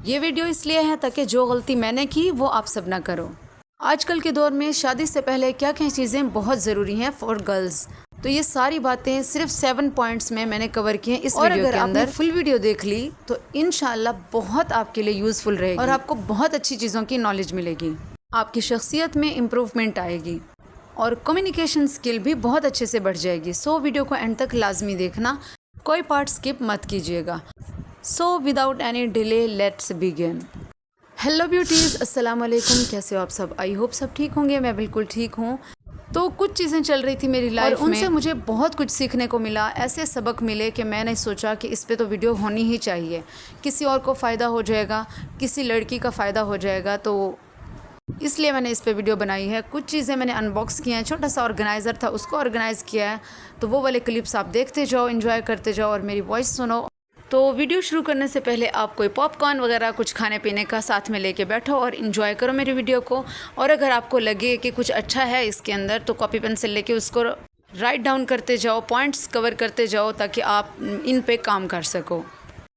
یہ ویڈیو اس لیے ہے تاکہ جو غلطی میں نے کی وہ آپ سب نہ کرو۔ آج کل کے دور میں شادی سے پہلے کیا کیا چیزیں بہت ضروری ہیں فار گرلز، تو یہ ساری باتیں صرف 7 پوائنٹس میں نے کور کی ہیں اس ویڈیو کے اندر۔ اور اگر آپ نے فل ویڈیو دیکھ لی تو انشاءاللہ بہت آپ کے لیے یوزفل رہے گی اور آپ کو بہت اچھی چیزوں کی نالج ملے گی، آپ کی شخصیت میں امپروومنٹ آئے گی اور کمیونیکیشن سکل بھی بہت اچھے سے بڑھ جائے گی۔ سو ویڈیو کو اینڈ تک لازمی دیکھنا، کوئی پارٹ سکپ مت کیجیے گا۔ So without any delay let's begin. Hello beauties, السلام علیکم، کیسے ہو آپ سب؟ آئی ہوپ سب ٹھیک ہوں گے، میں بالکل ٹھیک ہوں۔ تو کچھ چیزیں چل رہی تھی میری لائف میں اور ان سے مجھے بہت کچھ سیکھنے کو ملا، ایسے سبق ملے کہ میں نے سوچا کہ اس پہ تو ویڈیو ہونی ہی چاہیے، کسی اور کو فائدہ ہو جائے گا، کسی لڑکی کا فائدہ ہو جائے گا، تو اس لیے میں نے اس پہ ویڈیو بنائی ہے۔ کچھ چیزیں میں نے ان باکس کی ہیں، چھوٹا سا آرگنائزر تھا اس کو آرگنائز کیا ہے، تو وہ والے کلپس آپ دیکھتے جاؤ، انجوائے کرتے جاؤ اور میری وائس سنو۔ تو ویڈیو شروع کرنے سے پہلے آپ کوئی پاپ کارن وغیرہ کچھ کھانے پینے کا ساتھ میں لے کے بیٹھو اور انجوائے کرو میری ویڈیو کو، اور اگر آپ کو لگے کہ کچھ اچھا ہے اس کے اندر تو کاپی پینسل لے کے اس کو رائٹ ڈاؤن کرتے جاؤ، پوائنٹس کور کرتے جاؤ تاکہ آپ ان پہ کام کر سکو۔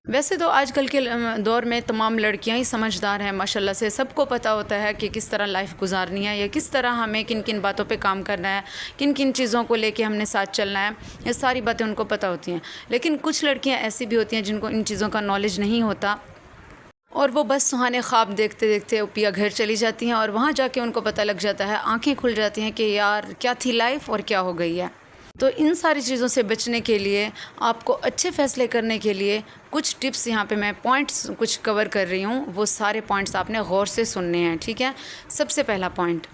ویسے تو آج کل کے دور میں تمام لڑکیاں ہی سمجھدار ہیں ماشاءاللہ سے، سب کو پتہ ہوتا ہے کہ کس طرح لائف گزارنی ہے یا کس طرح ہمیں کن کن باتوں پہ کام کرنا ہے، کن کن چیزوں کو لے کے ہم نے ساتھ چلنا ہے، یہ ساری باتیں ان کو پتہ ہوتی ہیں۔ لیکن کچھ لڑکیاں ایسی بھی ہوتی ہیں جن کو ان چیزوں کا نالج نہیں ہوتا اور وہ بس سہانے خواب دیکھتے دیکھتے پیا گھر چلی جاتی ہیں، اور وہاں جا کے ان کو پتہ لگ جاتا ہے، آنکھیں کھل جاتی ہیں کہ یار کیا تھی لائف اور کیا ہو گئی ہے۔ تو ان ساری چیزوں سے بچنے کے لیے، آپ کو اچھے فیصلے کرنے کے لیے کچھ ٹپس یہاں پہ میں پوائنٹس کچھ کور کر رہی ہوں، وہ سارے پوائنٹس آپ نے غور سے سننے ہیں، ٹھیک ہے؟ سب سے پہلا پوائنٹ،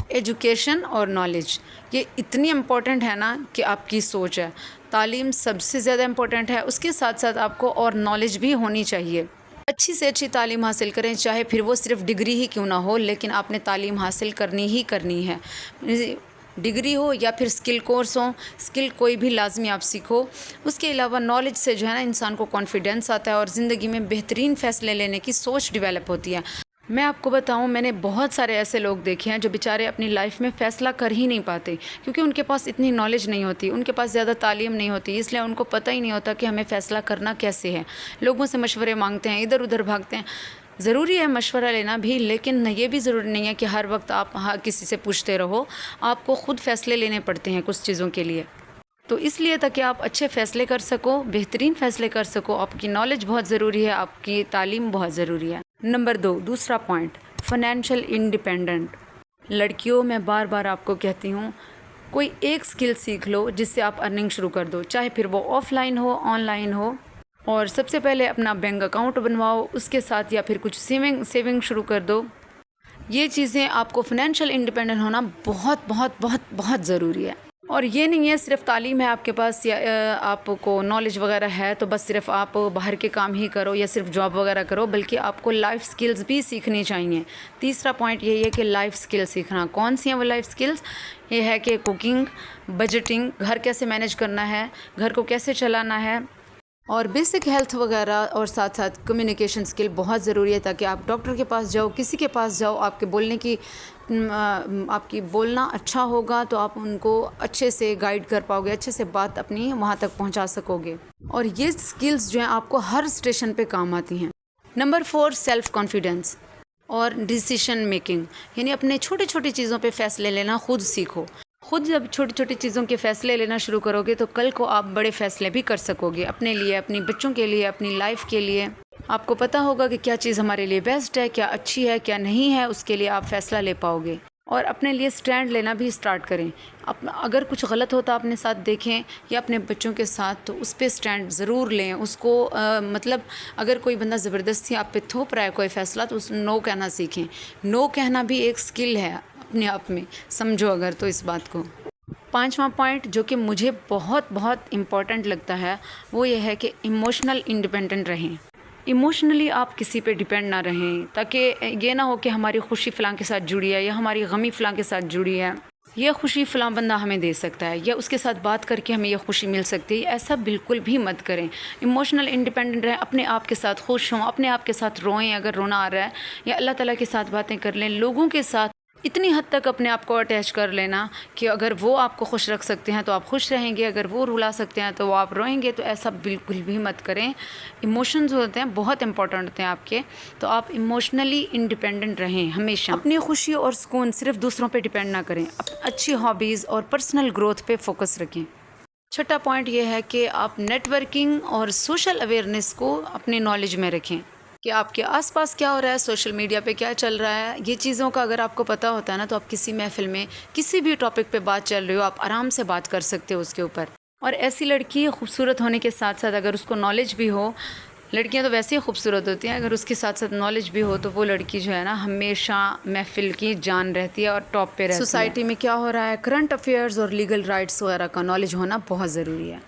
ایجوکیشن اور نالج، یہ اتنی امپورٹنٹ ہے نا کہ آپ کی سوچ ہے۔ تعلیم سب سے زیادہ امپورٹنٹ ہے، اس کے ساتھ ساتھ آپ کو اور نالج بھی ہونی چاہیے۔ اچھی سے اچھی تعلیم حاصل کریں، چاہے پھر وہ صرف ڈگری ہی کیوں نہ ہو، لیکن آپ نے تعلیم حاصل کرنی ہی کرنی ہے، ڈگری ہو یا پھر اسکل کورس ہو، اسکل کوئی بھی لازمی آپ سیکھو۔ اس کے علاوہ نالج سے جو ہے نا انسان کو کانفیڈنس آتا ہے اور زندگی میں بہترین فیصلے لینے کی سوچ ڈیولپ ہوتی ہے۔ میں آپ کو بتاؤں، میں نے بہت سارے ایسے لوگ دیکھے ہیں جو بیچارے اپنی لائف میں فیصلہ کر ہی نہیں پاتے، کیونکہ ان کے پاس اتنی نالج نہیں ہوتی، ان کے پاس زیادہ تعلیم نہیں ہوتی، اس لیے ان کو پتہ ہی نہیں ہوتا کہ ہمیں فیصلہ کرنا کیسے ہے۔ لوگوں سے مشورے مانگتے ہیں، ادھر ادھر بھاگتے ہیں۔ ضروری ہے مشورہ لینا بھی، لیکن یہ بھی ضروری نہیں ہے کہ ہر وقت آپ کسی سے پوچھتے رہو، آپ کو خود فیصلے لینے پڑتے ہیں کچھ چیزوں کے لیے۔ تو اس لیے تاکہ آپ اچھے فیصلے کر سکو، بہترین فیصلے کر سکو، آپ کی نالج بہت ضروری ہے، آپ کی تعلیم بہت ضروری ہے۔ نمبر 2، دوسرا پوائنٹ، فائنینشیل انڈیپینڈنٹ۔ لڑکیوں میں بار بار آپ کو کہتی ہوں، کوئی ایک سکل سیکھ لو جس سے آپ ارننگ شروع کر دو، چاہے پھر وہ آف لائن ہو آن لائن ہو، اور سب سے پہلے اپنا بینک اکاؤنٹ بنواؤ، اس کے ساتھ یا پھر کچھ سیونگ شروع کر دو۔ یہ چیزیں آپ کو فائنینشیل انڈیپینڈنٹ ہونا بہت بہت بہت بہت ضروری ہے۔ اور یہ نہیں ہے صرف تعلیم ہے آپ کے پاس یا آپ کو نالج وغیرہ ہے تو بس صرف آپ باہر کے کام ہی کرو یا صرف جاب وغیرہ کرو، بلکہ آپ کو لائف سکلز بھی سیکھنی چاہیے۔ تیسرا پوائنٹ یہی ہے کہ لائف سکل سیکھنا۔ کون سی ہیں وہ لائف سکلز؟ یہ ہے کہ کوکنگ، بجٹنگ، گھر کیسے مینیج کرنا ہے، گھر کو کیسے چلانا ہے، اور بیسک ہیلتھ وغیرہ، اور ساتھ ساتھ کمیونیکیشن سکل بہت ضروری ہے تاکہ آپ ڈاکٹر کے پاس جاؤ، کسی کے پاس جاؤ، آپ کی بولنا اچھا ہوگا تو آپ ان کو اچھے سے گائیڈ کر پاؤ گے، اچھے سے بات اپنی وہاں تک پہنچا سکو گے، اور یہ سکلز جو ہیں آپ کو ہر اسٹیشن پہ کام آتی ہیں۔ نمبر 4، سیلف کانفیڈنس اور ڈیسیشن میکنگ، یعنی اپنے چھوٹی چھوٹی چیزوں پہ فیصلے لینا خود سیکھو۔ خود جب چھوٹی چھوٹی چیزوں کے فیصلے لینا شروع کرو گے تو کل کو آپ بڑے فیصلے بھی کر سکو گے، اپنے لیے، اپنی بچوں کے لیے، اپنی لائف کے لیے۔ آپ کو پتہ ہوگا کہ کیا چیز ہمارے لیے بیسٹ ہے، کیا اچھی ہے، کیا نہیں ہے، اس کے لیے آپ فیصلہ لے پاؤ گے، اور اپنے لیے سٹینڈ لینا بھی سٹارٹ کریں۔ اگر کچھ غلط ہوتا اپنے ساتھ دیکھیں یا اپنے بچوں کے ساتھ تو اس پہ سٹینڈ ضرور لیں۔ اس کو مطلب اگر کوئی بندہ زبردستی آپ پہ تھوپ رہا ہے کوئی فیصلہ تو اس نو کہنا سیکھیں۔ نو کہنا بھی ایک سکل ہے اپنے آپ میں، سمجھو اگر تو اس بات کو۔ 5واں پوائنٹ جو کہ مجھے بہت بہت امپورٹنٹ لگتا ہے وہ یہ ہے کہ ایموشنل انڈیپینڈنٹ رہیں۔ ایموشنلی آپ کسی پہ ڈیپینڈ نہ رہیں، تاکہ یہ نہ ہو کہ ہماری خوشی فلاں کے ساتھ جڑی ہے یا ہماری غمی فلاں کے ساتھ جڑی ہے، یہ خوشی فلاں بندہ ہمیں دے سکتا ہے یا اس کے ساتھ بات کر کے ہمیں یہ خوشی مل سکتی ہے۔ ایسا بالکل بھی مت کریں، ایموشنل انڈیپینڈنٹ رہیں، اپنے آپ کے ساتھ خوش ہوں، اپنے آپ کے ساتھ روئیں اگر رونا آ رہا ہے، یا اللہ تعالیٰ کے ساتھ باتیں کر لیں، لوگوں کے ساتھ اتنی حد تک اپنے آپ کو اٹیچ کر لینا کہ اگر وہ آپ کو خوش رکھ سکتے ہیں تو آپ خوش رہیں گے، اگر وہ رلا سکتے ہیں تو وہ آپ روئیں گے. تو ایسا بالکل بھی مت کریں. ایموشنز ہوتے ہیں بہت امپورٹنٹ ہوتے ہیں آپ کے، تو آپ ایموشنلی انڈیپینڈنٹ رہیں ہمیشہ. اپنی خوشی اور سکون صرف دوسروں پہ ڈیپینڈ نہ کریں، اچھی ہابیز اور پرسنل گروتھ پہ فوکس رکھیں. چھٹا پوائنٹ یہ ہے کہ آپ نیٹ ورکنگ اور سوشل اویئرنیس کو اپنے نالج میں رکھیں کہ آپ کے آس پاس کیا ہو رہا ہے، سوشل میڈیا پہ کیا چل رہا ہے. یہ چیزوں کا اگر آپ کو پتہ ہوتا ہے نا، تو آپ کسی محفل میں کسی بھی ٹاپک پہ بات چل رہی ہو، آپ آرام سے بات کر سکتے ہو اس کے اوپر. اور ایسی لڑکی خوبصورت ہونے کے ساتھ ساتھ اگر اس کو نالج بھی ہو، لڑکیاں تو ویسے ہی خوبصورت ہوتی ہیں، اگر اس کے ساتھ ساتھ نالج بھی ہو تو وہ لڑکی جو ہے نا ہمیشہ محفل کی جان رہتی ہے اور ٹاپ پہ رہتی ہے. سوسائٹی میں کیا ہو رہا ہے، کرنٹ افیئرز اور لیگل رائٹس وغیرہ کا نالج ہونا بہت ضروری ہے.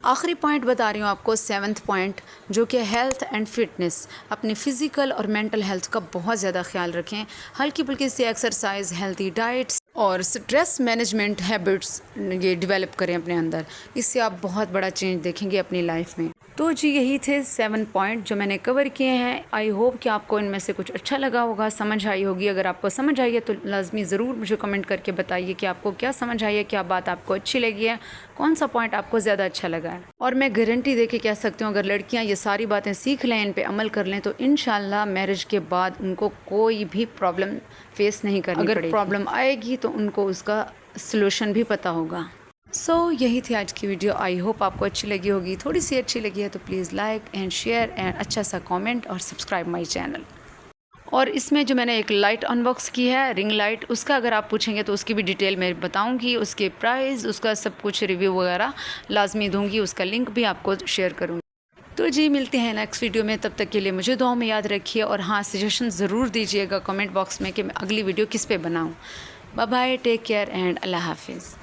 آخری پوائنٹ بتا رہی ہوں آپ کو، 7واں پوائنٹ، جو کہ ہیلتھ اینڈ فٹنس. اپنی فزیکل اور مینٹل ہیلتھ کا بہت زیادہ خیال رکھیں. ہلکی پھلکی سی ایکسرسائز، ہیلتھی ڈائٹس اور اسٹریس مینجمنٹ ہیبٹس یہ ڈیولپ کریں اپنے اندر. اس سے آپ بہت بڑا چینج دیکھیں گے اپنی لائف میں. تو جی یہی تھے 7 پوائنٹ جو میں نے کور کیے ہیں. آئی ہوپ کہ آپ کو ان میں سے کچھ اچھا لگا ہوگا، سمجھ آئی ہوگی. اگر آپ کو سمجھ آئی ہے تو لازمی ضرور مجھے کمنٹ کر کے بتائیے کہ آپ کو کیا سمجھ آئی ہے، کیا بات آپ کو اچھی لگی ہے، کون سا پوائنٹ آپ کو زیادہ اچھا لگا ہے. اور میں گارنٹی دے کے کہہ سکتی ہوں، اگر لڑکیاں یہ ساری باتیں سیکھ لیں، ان پہ عمل کر لیں، تو انشاءاللہ میرج کے بعد ان کو کوئی بھی پرابلم فیس نہیں کرنی پڑے گی. اگر پرابلم آئے گی تو ان کو اس کا سلوشن بھی پتہ ہوگا. یہی تھی آج کی ویڈیو. آئی ہوپ آپ کو اچھی لگی ہوگی. تھوڑی سی اچھی لگی ہے تو please like and share and اچھا سا کامنٹ اور سبسکرائب مائی چینل. اور اس میں جو میں نے ایک لائٹ ان باکس کی ہے، رنگ لائٹ، اس کا اگر آپ پوچھیں گے تو اس کی بھی ڈیٹیل میں بتاؤں گی، اس کے پرائز، اس کا سب کچھ ریویو وغیرہ لازمی دوں گی. اس کا لنک بھی آپ کو شیئر کروں گی. تو جی ملتے ہیں نیکسٹ ویڈیو میں. تب تک کے لیے مجھے دعاؤں میں یاد رکھیے، اور ہاں سجیشن ضرور دیجیے گا کمنٹ باکس میں کہ میں اگلی ویڈیو کس پہ بناؤں. Bye bye, take care and اللہ حافظ.